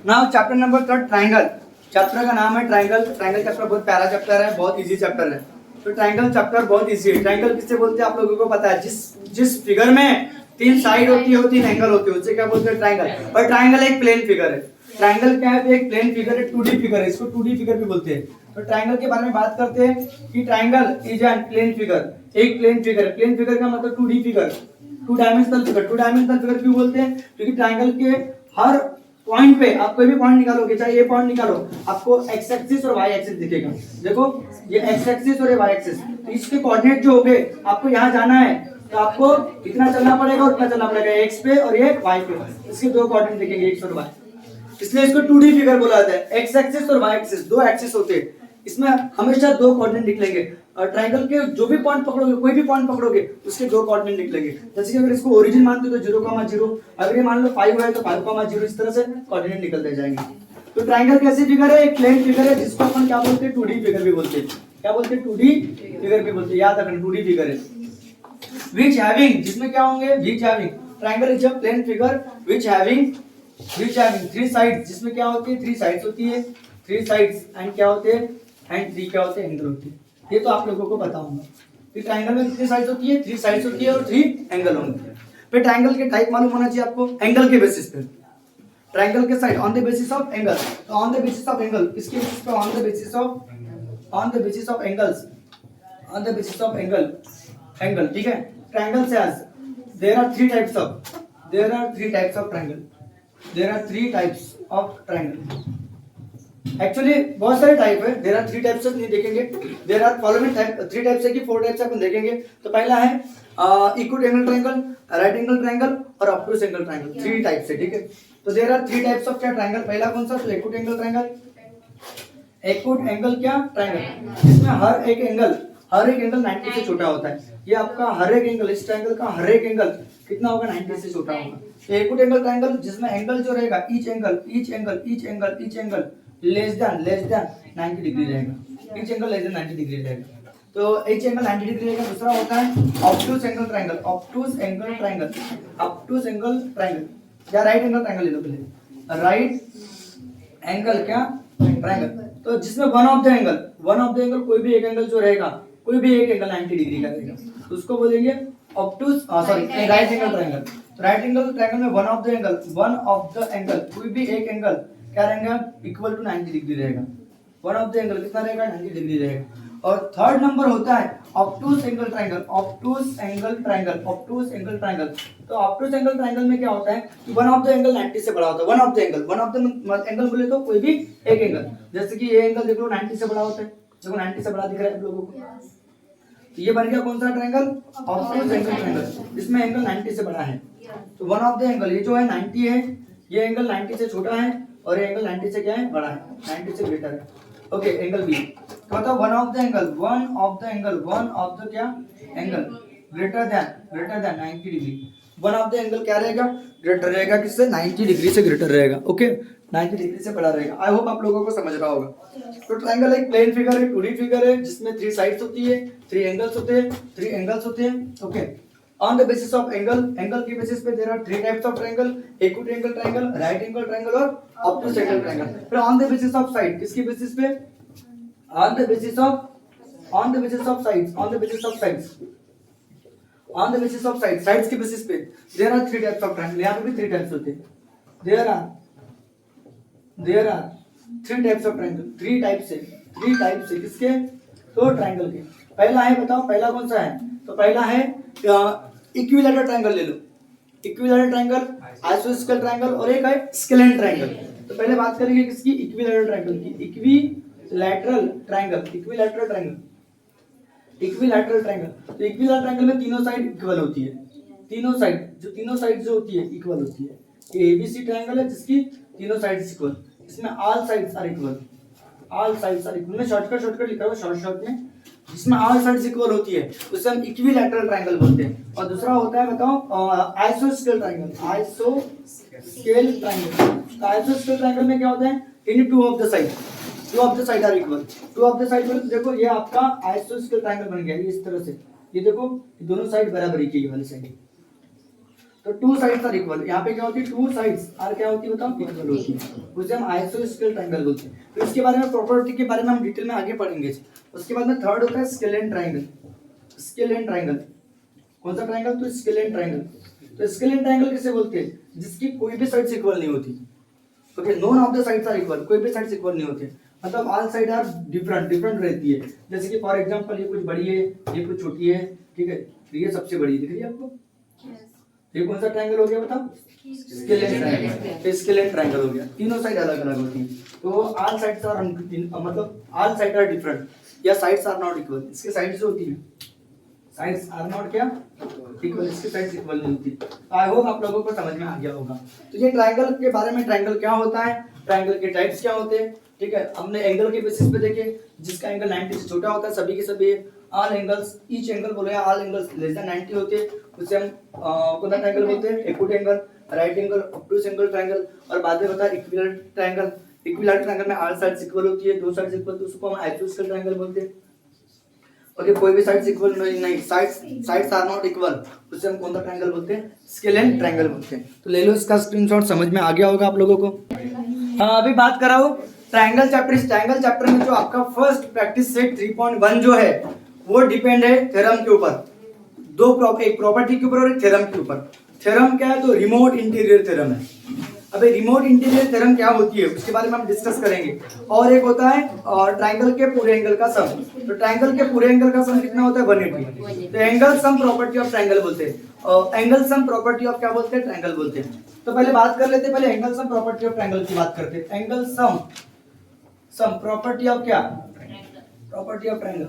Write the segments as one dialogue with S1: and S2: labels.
S1: Now chapter number 3 triangle. Chapter का नाम है ट्रायंगल। ट्रायंगल चैप्टर बहुत प्यारा चैप्टर है, बहुत इजी चैप्टर है। तो ट्रायंगल चैप्टर बहुत इजी है। ट्रायंगल किससे बोलते हैं आप लोगों को पता है? जिस फिगर में 3 साइड होती है, 3 एंगल होते हैं, उससे क्या बोलते हैं? ट्रायंगल। और ट्रायंगल एक प्लेन फिगर है। ट्रायंगल क्या है? एक प्लेन फिगर है, 2D फिगर है, इसको 2D फिगर भी बोलते हैं। तो ट्रायंगल के बारे में बात करते हैं कि triangle is an plane figure, एक प्लेन फिगर है। प्लेन फिगर का मतलब 2D figure, 2 dimensional figure. 2 dimensional figure क्यों बोलते हैं? क्योंकि ट्रायंगल के हर पॉइंट पे आप कोई भी पॉइंट निकालोगे, चाहे ये पॉइंट निकालो, आपको एक्स एक्सिस और वाई एक्सिस दिखेगा। देखो ये एक्स एक्सिस और ये वाई एक्सिस, इसके कोऑर्डिनेट जो होंगे, आपको यहाँ जाना है तो आपको कितना चलना पड़ेगा, उतना चलना पड़ेगा, एक्स पे और ये वाई पे। इसके दो कोऑर्डिनेट दिखेंगे, एक्स और वाई, इसलिए इसको 2D फिगर बोला जाता है। एक्स एक्सिस और वाई एक्सिस, दो एक्सिस होते हैं, इसमें हमेशा दो कोऑर्डिनेट निकलेंगे। और ट्रायंगल के जो भी पॉइंट पकड़ोगे, कोई भी पॉइंट पकड़ोगे, उसके दो कोऑर्डिनेट निकलेंगे। जैसे कि अगर इसको ओरिजिन मानते हो तो 0,0, अगर ये मान लो 5 है तो 5,0, इस तरह से कोऑर्डिनेट निकलते जाएंगे। तो ट्रायंगल कैसी फिगर है? एक प्लेन फिगर है, जिसको अपन क्या बोलते हैं? 2D फिगर भी बोलते हैं। क्या बोलते हैं? 2D फिगर भी बोलते हैं। याद रखना 2D फिगर है। व्हिच हैविंग, जिसमें क्या होंगे? Which having, triangle is a plane figure which having 3 sides, जिसमें क्या होती है? 3 साइड्स होती है, 3 साइड्स एंड क्या होते हैं? एंड 3 क्या होते हैं? एंगल होते हैं। ये तो आप लोगों को पता होगा कि ट्रायंगल में कितनी साइड्स होती है? 3 साइड्स होती है और 3 एंगल होंगे। फिर ट्रायंगल के टाइप मालूम होना चाहिए आपको, एंगल के बेसिस पे। ट्रायंगल के side on the basis of angle, तो on the basis of angle, इसके बेसिस पे on the basis of angles, on the basis of angle, ठीक है। ट्रायंगल से आज there are 3 types of triangle, there are 3 types of triangle. Actually बहुत सारे type है, देयर आर 3 टाइप्स से नहीं देखेंगे, there are following type, 3 types है कि 4 टाइप्स अपन देखेंगे। तो पहला है acute angle triangle, right angle triangle और ऑब्टूस एंगल ट्रायंगल, 3 टाइप्स है, ठीक है। तो देयर आर 3 टाइप्स ऑफ क्या? ट्रायंगल। पहला कौन सा? तो इक्विट एंगल ट्रायंगल। इक्विट एंगल क्या? ट्रायंगल, इसमें हर एक एंगल 90 से छोटा होता है। ये आपका हर एक एंगल, इस ट्रायंगल का हर एक एंगल कितना होगा? 90 से छोटा होगा। इक्विट एंगल ट्रायंगल, जिसमें एंगल जो रहेगा, each angle less than 90 degree रहेगा, each angle less than 90 degree रहेगा। तो ईच एंगल 90 डिग्री रहेगा। दूसरा होता है ऑब्टूस एंगल ट्रायंगल, या राइट एंगल ट्रायंगल ले लो पहले, राइट एंगल क्या? ट्रायंगल। तो जिसमें वन ऑफ द एंगल, कोई भी एक एंगल जो रहेगा, कोई भी एक एंगल 90 डिग्री का रहेगा, तो उसको बोलेंगे obtuse, right angle triangle. Right angle triangle में वन ऑफ द एंगल, कोई भी एक एंगल क्या रहेगा? इक्वल टू 90 डिग्री रहेगा। वन ऑफ द एंगल कितना रहेगा? 90 डिग्री रहेगा। और थर्ड नंबर होता है ऑब्टूस एंगल ट्रायंगल। तो ऑब्टूस एंगल ट्रायंगल में क्या होता है कि वन ऑफ द एंगल 90 से बड़ा होता है। वन ऑफ द एंगल बोले तो कोई भी एक एंगल, जैसे कि ये एंगल देख लो 90 से बड़ा होता है, देखो 90 से बड़ा दिख रहा है आप लोगों को। तो ये बन गया कौन सा ट्रायंगल? ऑब्टूस एंगल ट्रायंगल, इसमें एंगल 90 से बड़ा है। तो वन ऑफ द एंगल, ये जो है 90 है, ये एंगल 90 से छोटा है और ये एंगल 90 से क्या है? बड़ा है, 90 से ग्रेटर है। Okay, angle B. तो बताओ वन ऑफ द क्या? Angle greater than 90 degree. One of the angle क्या रहेगा? ग्रेटर रहेगा, किससे? 90 डिग्री से ग्रेटर रहेगा। ओके, 90 डिग्री से बड़ा रहेगा। आई होप आप लोगों को समझ रहा होगा। तो ट्रायंगल एक प्लेन फिगर है, 2D फिगर है, जिसमें 3 साइड्स होती है, 3 एंगल्स होते हैं। Okay, on the basis of angle के बेसिस पे there are 3 types of triangle, acute angle triangle, right angle triangle और obtuse angle triangle। फिर on the basis of side, किसकी बेसिस पे? on the basis of sides की basis पे there are 3 types of triangle। यहाँ पे भी 3 types होते हैं। there are 3 types of triangle, 3 types है किसके? तो ट्रायंगल के। पहला है, बताओ पहला कौन सा है? तो पहला है इक्विलैटरल ट्रायंगल ले लो, इक्विलैटरल ट्रायंगल, आइसोस्केल ट्रायंगल और एक है स्केलेंट ट्रायंगल। तो पहले बात करेंगे किसकी? इक्विलैटरल ट्रायंगल की। Equilateral triangle. तो इक्विलैटरल ट्रायंगल में तीनों साइड इक्वल होती है, तीनों साइड जो होती है इक्वल होती है। ये एबीसी ट्रायंगल है जिसकी तीनों साइड्स इक्वल, इसमें ऑल साइड्स आर इक्वल। मैं शॉर्टकट लिखा हुआ शॉर्ट में, जिसमें ऑल साइड्स इक्वल होती है उसे हम इक्विलैटरल ट्रायंगल बोलते हैं। और दूसरा होता है, बताओ, आइसोस्केल ट्रायंगल। आइसोस्केल ट्रायंगल में क्या होता है? Any two of the side are equal. देखो ये आपका आइसोस्केल ट्रायंगल बन गया, इस तरह से। ये देखो दोनों साइड बराबर ही की वाली साइड। तो टू साइड्स आर इक्वल, यहाँ पे क्या होती है, टू साइड्स आर क्या होती है बताओ, इक्वल होती है, उसे हम आइसोस्केल ट्रायंगल बोलते हैं। तो इसके बारे में, प्रॉपर्टी के बारे में हम डिटेल में आगे पढ़ेंगे। उसके बाद में थर्ड होता है स्केलेन ट्रायंगल। स्केलेन ट्रायंगल कौन सा ट्रायंगल, तो स्केलेन ट्रायंगल। तो स्केलेन ट्रायंगल किसे बोलते हैं, जिसकी कोई भी साइड्स इक्वल नहीं होती। Okay, none of the sides are equal, कोई भी साइड्स इक्वल नहीं होते, मतलब all side are different different रहती है। जैसे कि फॉर एग्जांपल ये कुछ बड़ी है, ये कुछ छोटी है, ठीक है, तो ये सबसे बड़ी दिख रही है आपको। ये कौन सा ट्रायंगल हो गया बताओ, स्केलेन ट्रायंगल। स्केलेन ट्रायंगल हो गया, तीनों साइड अलग अलग होती हैं। तो ऑल साइड्स आर मतलब ऑल साइड आर डिफरेंट या साइड्स आर नॉट इक्वल। इसके साइड्स जो होती है, साइड्स आर नॉट क्या इक्वल, इसकी साइड्स इक्वल नहीं होती। आई होप आप लोगों को समझ में आ गया होगा। तो ये ट्रायंगल के बारे में, ट्रायंगल क्या होता है, ट्रायंगल के टाइप्स क्या होते हैं, ठीक है। हमने एंगल के बेसिस पे देखे, जिसका एंगल 90 से छोटा होता है, सभी के सभी ऑल एंगल्स, ईच एंगल बोले ऑल एंगल्स लेस देन 90 होते हैं, उसे हम कौन सा ट्रायंगल बोलते हैं, acute angle, right angle, obtuse angle triangle. और बाद में बताया इक्विलैटरल ट्रायंगल। इक्विलैटरल ट्रायंगल में ऑल साइड्स इक्वल होती है, दो साइड्स इक्वल, तो उसको हम आइसोस्केल ट्रायंगल बोलते हैं। ओके, कोई भी साइड्स इक्वल नहीं, साइड्स आर नॉट इक्वल, उसे हम कौन सा ट्रायंगल बोलते हैं, स्केलेन ट्रायंगल बोलते हैं। तो ले लो इसका स्क्रीनशॉट, समझ में आ गया होगा आप लोगों को। अभी बात कर रहा हूँ ट्रायंगल चैप्टर। इस ट्रायंगल चैप्टर में जो आपका फर्स्ट प्रैक्टिस सेट 3.1 जो है वो डिपेंड है थ्योरम के ऊपर, एक प्रॉपर्टी के ऊपर और एक थ्योरम के ऊपर। थ्योरम क्या है, तो रिमोट इंटीरियर थ्योरम है। अबे रिमोट इंटीरियर थ्योरम क्या होती है उसके बारे में हम डिस्कस करेंगे। और एक होता है और ट्रायंगल के पूरे एंगल का सम। तो ट्रायंगल के पूरे एंगल का सम कितना होता है, 180। तो angle sum property of triangle बोलते हैं, एंगल सम प्रॉपर्टी ऑफ क्या बोलते हैं, ट्रायंगल बोलते हैं। तो पहले बात कर लेते हैं, पहले angle sum property of triangle की बात करते हैं। एंगल सम प्रॉपर्टी ऑफ क्या, प्रॉपर्टी ऑफ ट्रायंगल,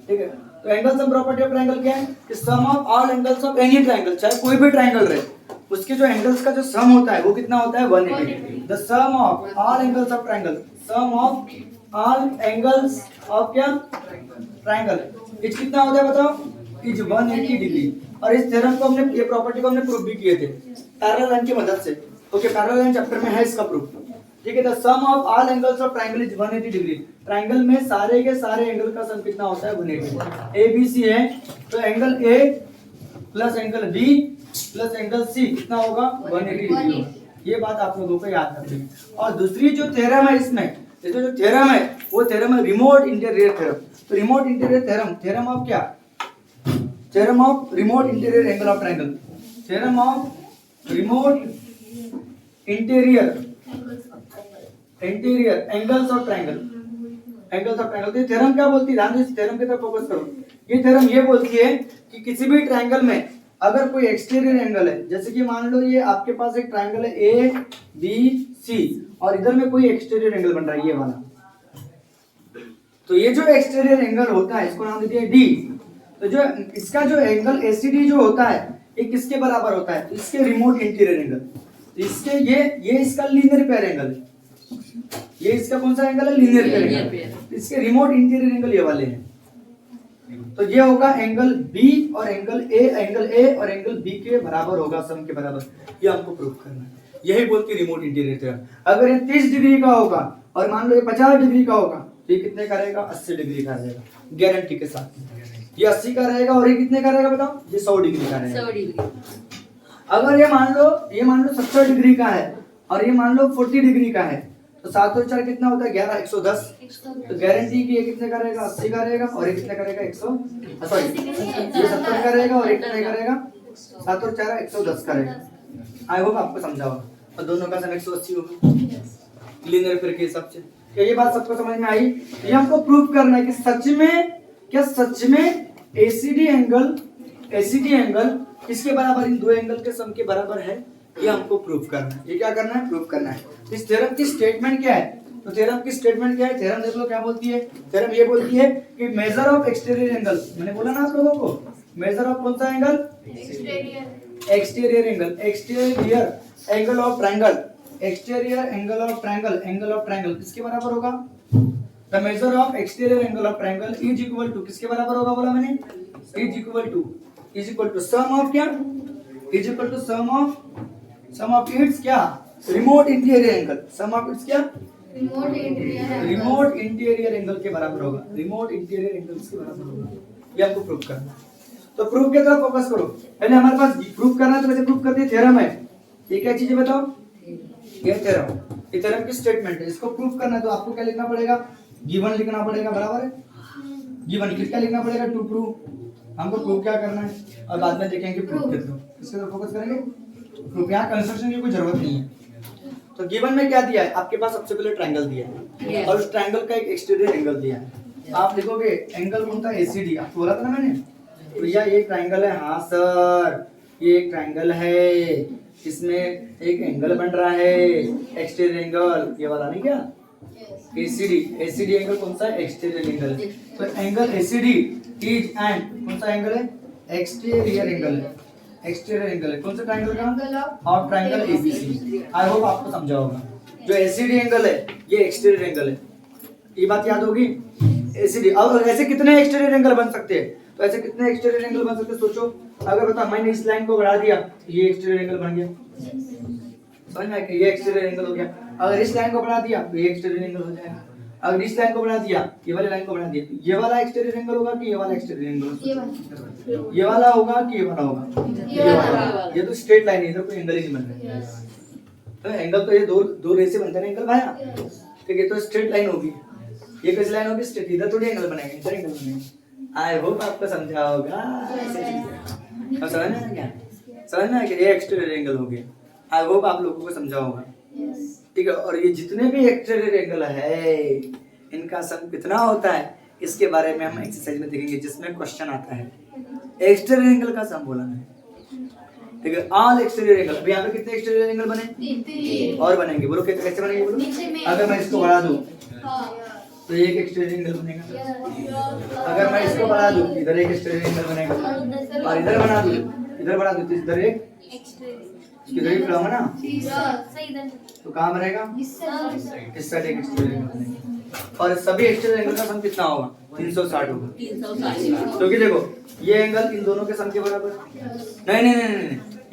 S1: ठीक है। तो angle sum property of triangle क्या है, कि sum of all angles of any triangle, चाहे कोई भी ट्रायंगल रहे, उसके जो एंगल्स का जो सम होता है वो कितना होता है, 180। The sum of all angles of triangle, sum of all angles of क्या, ट्रायंगल, इज कितना होता है बताओ, इज 180 डिग्री। और इस थ्योरम को हमने, ये प्रॉपर्टी को हमने प्रूफ भी किए थे पैरेलल लाइन की मदद से। ओके, पैरेलल लाइन चैप्टर में है इसका प्रूफ, ठीक है। The sum of all angles of triangle is 180 degree. Triangle में सारे के सारे एंगल का सम कितना होता है, 180। ए बी सी है, तो angle A plus angle B plus angle C कितना होगा, 180 डिग्री होगा। ये बात आप लोगों को याद रखनी है। और दूसरी जो थ्योरम है इसमें, जो थ्योरम है वो थ्योरम है रिमोट इंटीरियर थ्योरम। तो remote interior theorem, theorem of क्या, theorem of remote interior angle of triangle, theorem of remote interior angles of triangle, angles of triangle. तो थ्योरम क्या बोलती है, ध्यान दो, इस थ्योरम की तरफ फोकस करो। ये थ्योरम ये बोलती है कि किसी भी ट्रायंगल में अगर कोई एक्सटीरियर एंगल है, जैसे कि मान लो ये आपके पास एक ट्रायंगल है ए बी सी और इधर में कोई एक्सटीरियर एंगल बन रहा है ये वाला, तो ये जो एक्सटीरियर एंगल होता है इसको नाम देते हैं डी। तो जो इसका जो एंगल एसीडी जो होता है ये किसके बराबर होता है, तो इसके रिमोट इंटीरियर एंगल। तो इसके ये इसका लीनियर पेयर एंगल है, ये इसका कौन सा एंगल है, लीनियर पेयर एंगल। इसके रिमोट इंटीरियर एंगल ये वाले हैं। तो ये होगा एंगल बी और एंगल ए और एंगल बी के बराबर होगा, सम के बराबर। ये हमको प्रूफ करना है, यही बोलती है रिमोट इंटीरियर थ्योरम। अगर ये 30 डिग्री का होगा और मान लो ये 50 डिग्री का होगा, तो ये कितने का रहेगा, 80 डिग्री का रहेगा, गारंटी के साथ। ये 80 का रहेगा और ये कितने का रहेगा बताओ, ये 100 डिग्री का रहेगा।
S2: 100 डिग्री।
S1: अगर ये मान लो 70 डिग्री का है और ये मान लो 40 डिग्री का है, तो 7 और 4 कितना होता है, 11, 110। तो गारंटी की ये कितने का रहेगा, 80 का रहेगा और ये कितने का रहेगा, 100 सॉरी ये 70 का रहेगा और ये कितने का रहेगा, 7 और 4 110 का रहेगा। आई होप आपको समझा होगा। और दोनों का सम 180 होगा लीनियर पेयर के हिसाब से। क्या ये बात सबको समझ में आई? ये हमको प्रूव करना है कि सच में एसीडी एंगल किसके बराबर, इन दो एंगल के सम के बराबर है। ये हमको प्रूफ करना है। ये क्या करना है, प्रूफ करना है। इस थ्योरम की स्टेटमेंट क्या है, तो थ्योरम की स्टेटमेंट क्या है, थ्योरम देख लो क्या बोलती है। थ्योरम ये बोलती है कि मेजर ऑफ एक्सटीरियर एंगल, मैंने बोला ना आप लोगों को, मेजर ऑफ कौन सा angle, exterior angle of triangle, exterior angle of triangle किसके बराबर होगा, the measure of exterior angle of triangle is equal to, किसके बराबर होगा बोला मैंने, is equal to sum of क्या, is equal to sum of its क्या, remote interior angle, sum of its क्या, रिमोट इंटीरियर एंगल के बराबर होगा, रिमोट इंटीरियर एंगल्स के बराबर होगा। ये आपको प्रूव करना है। तो प्रूफ की तरफ फोकस करो। पहले हमारे पास प्रूफ करना है तो कैसे प्रूफ करते हैं, थ्योरम है। ये क्या चीज है बताओ, ये थ्योरम, ये थ्योरम की स्टेटमेंट है। इसको प्रूफ करना है तो आपको क्या लिखना पड़ेगा, गिवन लिखना पड़ेगा, बराबर है। गिवन किसका लिखना पड़ेगा, टू प्रूव। हमको प्रूफ क्या करना है और बाद में देखेंगे प्रूफ के थ्रू किसके तरफ फोकस करेंगे, प्रूफ। यहाँ कंस्ट्रक्शन की कोई जरूरत नहीं है। तो गिवन में क्या दिया है आपके पास, सबसे पहले ट्रायंगल दिया है और उस ट्रायंगल का एक एक्सटीरियर एंगल दिया है। आप लिखोगे एंगल कौन था, एसीडी। आपको बोला था ना मैंने, तो भैया ये ट्रायंगल है। हाँ सर, ये एक ट्रायंगल है, इसमें एक एंगल बन रहा है, एक्सटीरियर एंगल, ये वाला नहीं क्या, एसीडी। एसीडी एंगल कौन सा है, एक्सटीरियर एंगल। तो एंगल एसीडी इज एंड कौन सा एंगल है, एक्सटीरियर एंगल है। एक्सटीरियर एंगल है कौन सा ट्रायंगल का, और ट्रायंगल एबीसी। आई होप आपको समझा होगा। जो एसीडी एंगल है ये एक्सटीरियर एंगल है, ये बात याद होगी। एसीडी, और ऐसे कितने एक्सटीरियर एंगल बन सकते हैं, तो ऐसे कितने एक्सटीरियर एंगल बन सकते हैं सोचो। अगर बता मैंने इस लाइन को बढ़ा दिया, ये एक्सटीरियर एंगल बन गया, समझ में आया, ये एक्सटीरियर एंगल हो गया। अगर इस लाइन को बढ़ा दिया तो ये एक्सटीरियर एंगल हो जाएगा। अगर इस लाइन को बढ़ा दिया, ये वाली लाइन को बढ़ा दिया, ये वाला एक्सटीरियर एंगल होगा कि ये वाला एक्सटीरियर एंगल होगा, ये वाला होगा कि ये वाला होगा, ये वाला। ये तो स्ट्रेट लाइन है, इधर कोई एंगल ही नहीं बन रहा है। तो एंगल तो ये दो रे से बनता है एंगल भाया, ठीक है। तो स्ट्रेट लाइन होगी, ये कैसी लाइन होगी, स्ट्रेट। इधर थोड़ी एंगल बनेगा, इधर एंगल बनेगा। आई होप आपको समझा होगा। समझ में आ गया, समझ में आ गया, ये एक्सटीरियर एंगल हो गया। आई होप आप लोगों को समझा होगा, ठीक है। और ये जितने भी एक्सटीरियर एंगल है इनका सम कितना होता है, इसके बारे में हम एक्सरसाइज में देखेंगे, जिसमें क्वेश्चन आता है एक्सटीरियर एंगल का सम बोला है, ठीक है। ऑल एक्सटीरियर एंगल, अभी यहाँ पे कितने एक्सटीरियर एंगल बने, और बनेंगे, बोलो कैसे बनेंगे, बोलो। अगर मैं इसको बढ़ा दूं तो एक एक्सटीरियर एंगल बनेगा। अगर मैं इसको बढ़ा दूं इधर एक एक्सटीरियर एंगल बनेगा, और इधर बढ़ा दूं, इधर बढ़ा दूं तो इधर एक, किधर ही खड़ा होगा ना, तो कहाँ बनेगा, इस साइड एक एक्सटीरियर एंगल बनेगा। और सभी एक्सटीरियर एंगल का सम कितना होगा, 360 होगा। क्योंकि देखो ये एंगल इन दोनों के सम के बराबर, नहीं,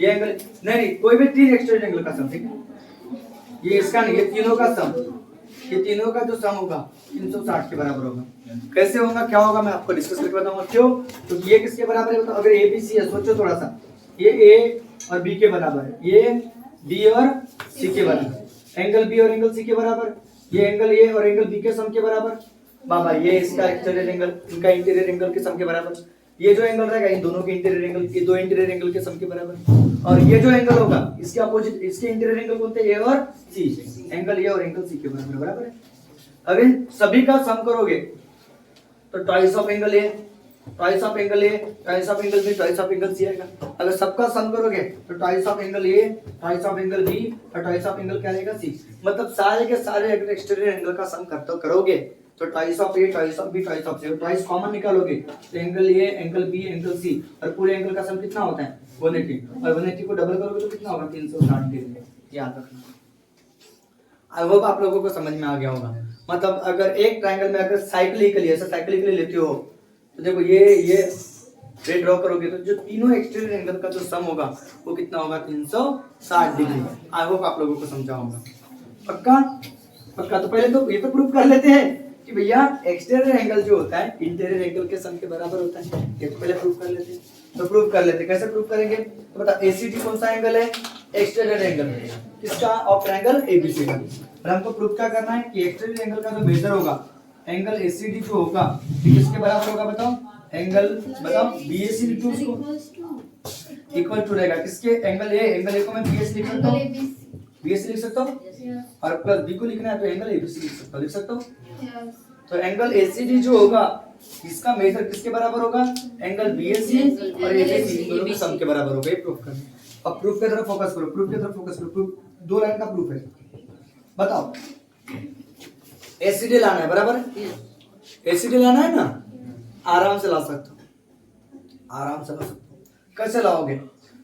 S1: ये एंगल नहीं, कोई भी तीन एक्सटीरियर एंगल का सम, ठीक है। ये इसका नहीं, ये तीनों का सम, ये तीनों का जो सम होगा 360 के बराबर होगा। कैसे होगा, क्या होगा, मैं आपको डिस्कस करके बताऊंगा। क्यों, क्योंकि ये किसके बराबर है, अगर ए बी सी है, सोचो थोड़ा सा, ये ए और बी के बराबर है, ये बी और सी के बराबर, एंगल बी और एंगल सी के बराबर, ये एंगल ए और एंगल बी के सम के बराबर, बाबा ये इसका एक्सटीरियर एंगल इनका इंटीरियर एंगल के सम के बराबर, ये जो एंगल रहेगा इन दोनों के इंटीरियर एंगल के, दो इंटीरियर एंगल के सम के बराबर, और ये जो एंगल होगा इसके अपोजिट, इसके इंटीरियर एंगल कौन थे, ए और सी, एंगल ए और एंगल सी के बराबर, बराबर है। अगर इन सभी का सम करोगे तो twice of angle A, twice of angle A, twice of angle B, twice of angle C आएगा। अगर सबका सम करोगे तो twice of angle A, twice of angle B और ट्वाइस ऑफ एंगल क्या आएगा, सी। मतलब सारे के सारे अगर एक्सटीरियर एंगल का सम करोगे तो twice of A, twice of B, twice of C, twice common निकालोगे तो angle A, angle B, angle C, और पूरे एंगल का सम कितना होता है, 180, और 180 को डबल करोगे तो कितना होगा, 360 डिग्री। याद रखना। आई होप आप लोगों को समझ में आ गया होगा। मतलब अगर एक ट्रायंगल में अगर साइक्लिकली ऐसा साइक्लिकली लेते हो तो देखो ये रे ड्रॉ करोगे तो जो तीनों एक्सटीरियर एंगल का जो सम होगा वो कितना होगा, 360 डिग्री। आई होप आप लोगों को समझा होगा। पक्का, पक्का। तो पहले तो ये तो प्रूफ कर लेते हैं कि भैया एक्सटीरियर एंगल जो होता है इंटीरियर एंगल के सम के बराबर होता है। ये तो पहले प्रूफ कर लेते हैं। तो प्रूफ कर लेते, कैसे प्रूफ करेंगे, तो बता एसीडी कौन सा एंगल है, एक्सटीरियर एंगल किसका, ऑफ ट्रायंगल एबीसी का। और हमको प्रूफ क्या करना है कि एक्सटीरियर एंगल का जो मेजर होगा एंगल एसीडी जो होगा ये किसके बराबर होगा, बताओ, एंगल बताओ बीएसी लिख दो उसको, इक्वल टू रहेगा किसके, एंगल ए को मैं बीएस लिख सकता हूं, बीएसी लिख सकता हूं, और प्लस बी को लिखना है तो एंगल एबीसी लिख सकता हूं। तो एंगल एसीडी जो होगा इसका मेजर किसके बराबर होगा, एंगल बीएसी और एबीसी दोनों के सम के बराबर होगा। ये प्रूफ करना। अब प्रूफ की तरफ फोकस करो, प्रूफ की तरफ फोकस करो। प्रूफ दो लाइन का प्रूफ है, बताओ। एसीडी लाना है, बराबर, एसीडी लाना है ना, आराम से ला सकते हो, आराम से ला सकते हो। कैसे लाओगे,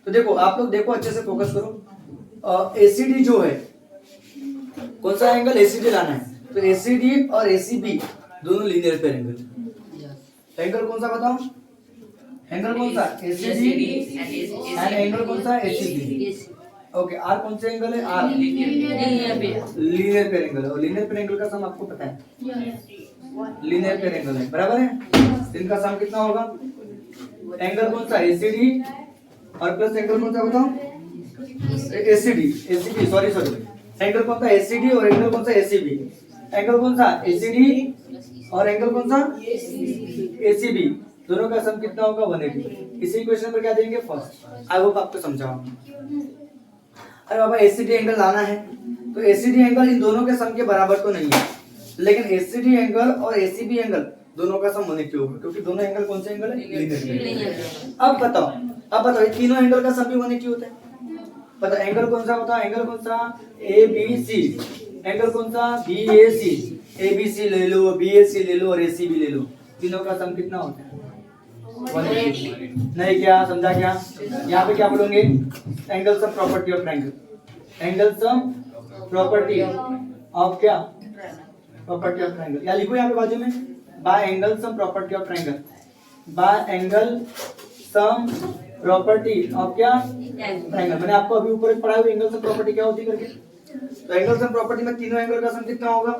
S1: तो देखो आप लोग देखो, अच्छे से फोकस करो। एसीडी जो है कौन सा एंगल, एसीडी लाना है, तो एसीडी और एसीबी दोनों लीनियर पेयर एंगल। एंगल कौन सा बताओ, एंगल कौन सा, एसीडी, एंड एंगल कौन सा, एसीबी। ओके, आर कौन सा एंगल है, आर लीनियर पेयर एंगल है। और लीनियर पेयर एंगल का सम आपको पता है, लीनियर पेयर एंगल है, बराबर है। इनका सम कितना होगा, एंगल कौन सा एसीडी और प्लस एंगल कौन सा बताओ एसीडी एसीबी सॉरी एंगल कौन सा एसीडी और एंगल कौन सा एसीबी एंगल कौन सा एसीडी और एंगल कौन सा एसीबी दोनों का सम कितना होगा 180। इसी क्वेश्चन पर क्या देंगे फर्स्ट। आई होप आपको समझा होगा। अरे बाबा एसीडी एंगल लाना है तो एसीडी एंगल इन दोनों के सम के बराबर तो नहीं है, लेकिन एसीडी एंगल और एसीबी एंगल दोनों का सम 180 होगा क्योंकि दोनों एंगल कौन से एंगल है लीनियर। अब बताओ ये तीनों एंगल का सम भी 180 होता है। पता एंगल कौन सा बताओ एंगल कौन सा ए बी सी एंगल कौन सा B A C A B C ले लो बी ए सी ले लो और ए सी भी ले लो तीनों का सम कितना होता है 180। नहीं क्या समझा क्या? यहाँ पे क्या बोलोगे angle sum property of triangle angle sum property of क्या प्रॉपर्टी ऑफ ट्रायंगल या लिखो यहाँ पे बाजू में bye angle sum property of triangle bye angle sum property of क्या ट्रायंगल। मैंने आपको अभी ऊपर पढ़ाया हुआ एंगल सम प्रॉपर्टी क्या होती है करके। तो एंगल सम प्रॉपर्टी में तीनों एंगल का सम कितना होगा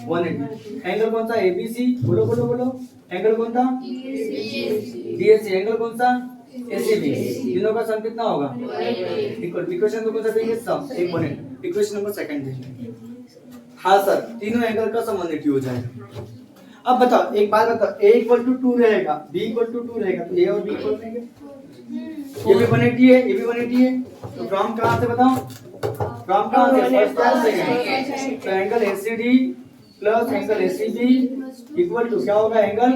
S1: 180। एंगल कौन सा एबीसी बोलो बोलो बोलो एंगल कौन सा बीएसी एंगल कौन सा एसीबी तीनों का सम कितना होगा इक्वल। इक्वेशन को कौन सा देंगे सम 1 मिनट इक्वेशन नंबर सेकंड देंगे। हाँ सर तीनों एंगल का सम 180 हो जाएगा। अब बताओ एक बात बताओ a इक्वल टू 2 रहेगा b इक्वल टू 2 रहेगा तो a और b इक्वल रहेंगे। ये भी 180 है ये भी 180 है तो फ्रॉम कहां से बताओ फ्रॉम कहां से फर्स्ट क्लास से तो angle ACD plus angle ACB equal to क्या होगा angle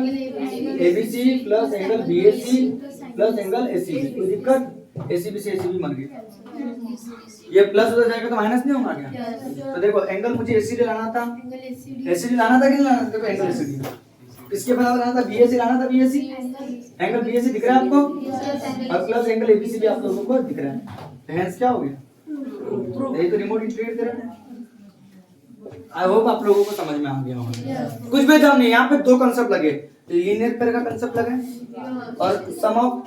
S1: ABC plus angle BAC plus angle ACB। कोई दिक्कत ACB से ACB मर गया ये प्लस हो जाएगा तो माइनस नहीं होगा क्या। तो देखो एंगल मुझे ACD लाना था ACD लाना था कि नहीं लाना था। देखो एंगल ACD किसके बराबर लाना था BAC लाना था BAC एंगल BAC दिख रहा है आपको और प्लस एंगल ABC भी आप लोगों को दिख रहा है। हेंस क्या हो गया यही तो रिमोट इंटीग्रेट कर रहे हैं। आई होप आप लोगों को समझ में आ गया होगा। कुछ भी काम नहीं यहाँ पे दो कांसेप्ट लगे लीनियर पेयर का कांसेप्ट लगा और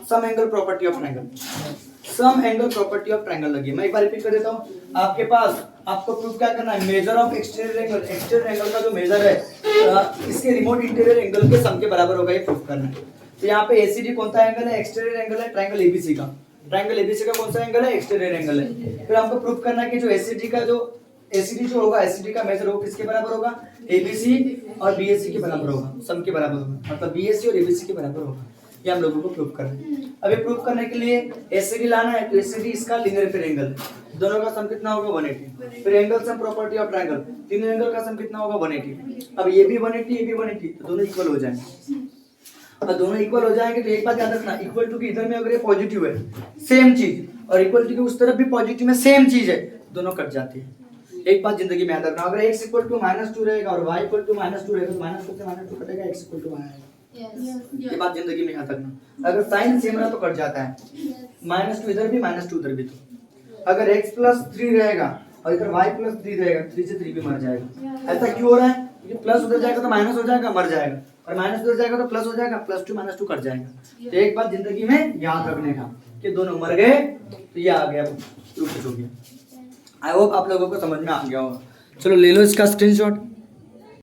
S1: sum angle property of triangle sum angle property of triangle लगी। मैं एक बार रिपीट कर देता हूँ आपके पास आपको प्रूफ क्या करना है मेजर ऑफ एक्सटीरियर एंगल का जो मेजर है इसके रिमोट इंटीरियर एंगल के सम के बराबर होगा ये प्रूफ करना है। तो यहाँ पे एसीडी कौन सा एंगल है एक्सटीरियर एंगल है ट्रायंगल एबीसी का ट्रायंगल एबीसी का कौन सा एंगल है एक्सटीरियर एंगल है। फिर हमको प्रूफ करना है कि जो एसीडी का जो एसीडी जो होगा एसीडी का मेजर होगा किसके बराबर होगा एबीसी और बीएसी के बराबर होगा सम के बराबर होगा मतलब बीएसी और एबीसी के बराबर होगा। ये हम लोगों को प्रूफ करना है। अभी प्रूफ करने के लिए एसीडी लाना है तो एसीडी इसका लीनियर पेयर एंगल है दोनों का सम कितना होगा 180। फिर angle sum property of triangle तीनों एंगल का सम कितना होगा 180। अब ये भी 180 ये भी 180 तो दोनों इक्वल हो जाएंगे। अब दोनों इक्वल हो जाएंगे तो एक बात याद रखना इक्वल टू की इधर में अगर ये पॉजिटिव है सेम चीज और इक्वल टू के उस तरफ भी पॉजिटिव में सेम चीज है दोनों कट जाती है। एक बात जिंदगी में याद रखना अगर x इक्वल टू -2 रहेगा और y इक्वल टू -2 रहेगा तो -2 से -2 कटेगा x इक्वल टू 1 आएगा। ये बात जिंदगी में याद रखना अगर साइन सेम रहा तो कट जाता है -2 इधर भी -2 उधर भी। तो अगर x + 3 रहेगा और इधर y + 3 रहेगा 3 से 3 भी मर जाएगा। ऐसा क्यों हो रहा है क्योंकि प्लस उधर जाएगा तो माइनस हो जाएगा मर जाएगा और माइनस उधर जाएगा तो प्लस हो जाएगा +2 -2 कट जाएगा। तो एक बात जिंदगी में याद रखने का कि दोनों मर गए तो ये आ गया प्रूफ हो गया। आई होप आप लोगों को समझ में आ गया होगा। चलो ले लो इसका स्क्रीनशॉट।